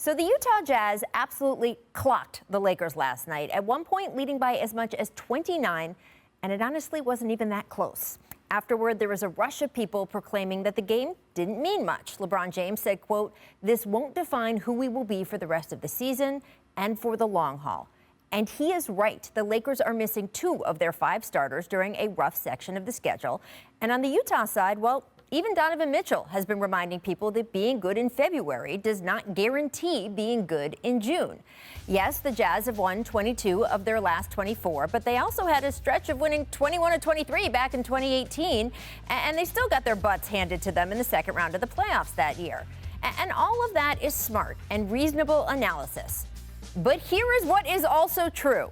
So the Utah Jazz absolutely clocked the Lakers last night, at one point leading by as much as 29, and it honestly wasn't even that close. Afterward, there was a rush of people proclaiming that the game didn't mean much. LeBron James said, quote, "This won't define who we will be for the rest of the season and for the long haul." And he is right. The Lakers are missing 2 of their 5 starters during a rough section of the schedule. And on the Utah side, well, even Donovan Mitchell has been reminding people that being good in February does not guarantee being good in June. Yes, the Jazz have won 22 of their last 24, but they also had a stretch of winning 21 of 23 back in 2018, and they still got their butts handed to them in the second round of the playoffs that year. And all of that is smart and reasonable analysis. But here is what is also true.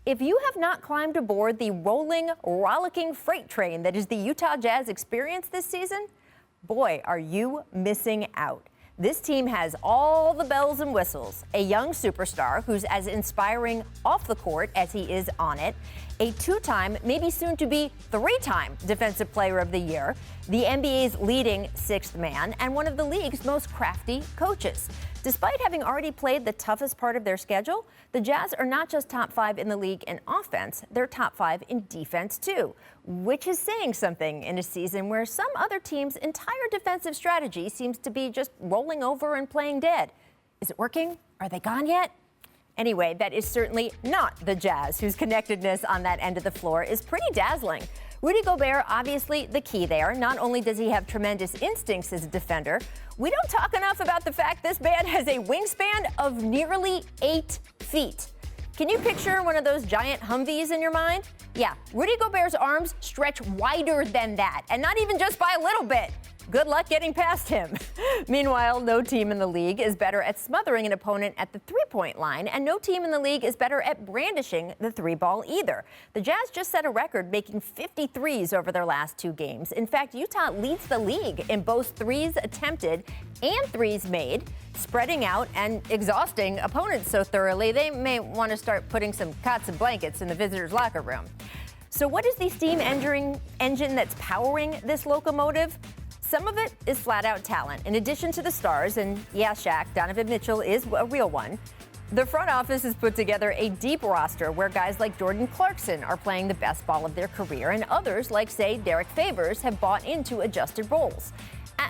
If you have not climbed aboard the rolling, rollicking freight train that is the Utah Jazz experience this season, boy, are you missing out. This team has all the bells and whistles, a young superstar who's as inspiring off the court as he is on it, a 2-time, maybe soon to be 3-time Defensive Player of the Year, the NBA's leading 6th man, and one of the league's most crafty coaches. Despite having already played the toughest part of their schedule, the Jazz are not just top 5 in the league in offense, they're top 5 in defense too, which is saying something in a season where some other teams' entire defensive strategy seems to be just rolling over and playing dead. Is it working? Are they gone yet? Anyway, that is certainly not the Jazz, whose connectedness on that end of the floor is pretty dazzling. Rudy Gobert, obviously the key there. Not only does he have tremendous instincts as a defender, we don't talk enough about the fact this man has a wingspan of nearly 8 feet. Can you picture one of those giant Humvees in your mind? Yeah, Rudy Gobert's arms stretch wider than that, and not even just by a little bit. Good luck getting past him. Meanwhile, no team in the league is better at smothering an opponent at the three-point line, and no team in the league is better at brandishing the 3-ball either. The Jazz just set a record making 53s over their last 2 games. In fact, Utah leads the league in both 3s attempted and 3s made, spreading out and exhausting opponents so thoroughly they may want to start putting some cots and blankets in the visitors' locker room. So what is the steam engine that's powering this locomotive? Some of it is flat-out talent. In addition to the stars, and yeah, Shaq, Donovan Mitchell is a real one, the front office has put together a deep roster where guys like Jordan Clarkson are playing the best ball of their career, and others, like, say, Derek Favors, have bought into adjusted roles.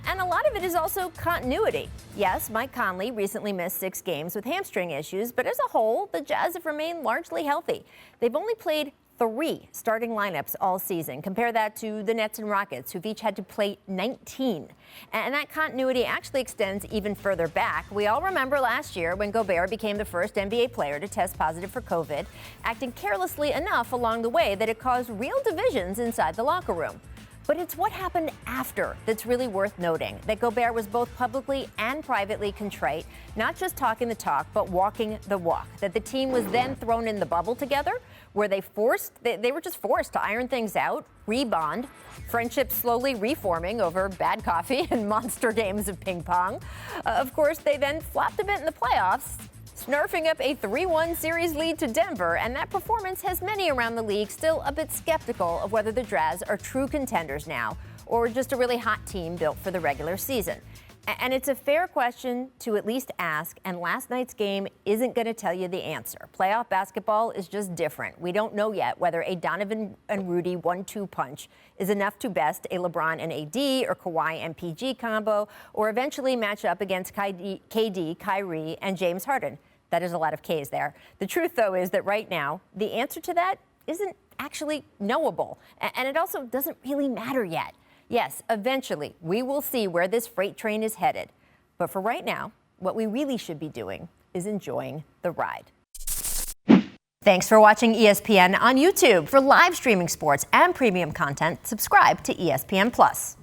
And a lot of it is also continuity. Yes, Mike Conley recently missed 6 games with hamstring issues, but as a whole, the Jazz have remained largely healthy. They've only played 3 starting lineups all season. Compare that to the Nets and Rockets, who've each had to play 19. And that continuity actually extends even further back. We all remember last year when Gobert became the first NBA player to test positive for COVID, acting carelessly enough along the way that it caused real divisions inside the locker room. But it's what happened after that's really worth noting, that Gobert was both publicly and privately contrite, not just talking the talk, but walking the walk, that the team was then thrown in the bubble together, where they were just forced to iron things out, rebond, friendships slowly reforming over bad coffee and monster games of ping pong. Of course, they then flopped a bit in the playoffs, snarfing up a 3-1 series lead to Denver, and that performance has many around the league still a bit skeptical of whether the Jazz are true contenders now or just a really hot team built for the regular season. And it's a fair question to at least ask, and last night's game isn't going to tell you the answer. Playoff basketball is just different. We don't know yet whether a Donovan and Rudy 1-2 punch is enough to best a LeBron and AD or Kawhi and PG combo, or eventually match up against KD, Kyrie, and James Harden. That is a lot of Ks there. The truth, though, is that right now, the answer to that isn't actually knowable, and it also doesn't really matter yet. Yes, eventually, we will see where this freight train is headed. But for right now, what we really should be doing is enjoying the ride. Thanks for watching ESPN on YouTube. For live streaming sports and premium content, subscribe to ESPN+.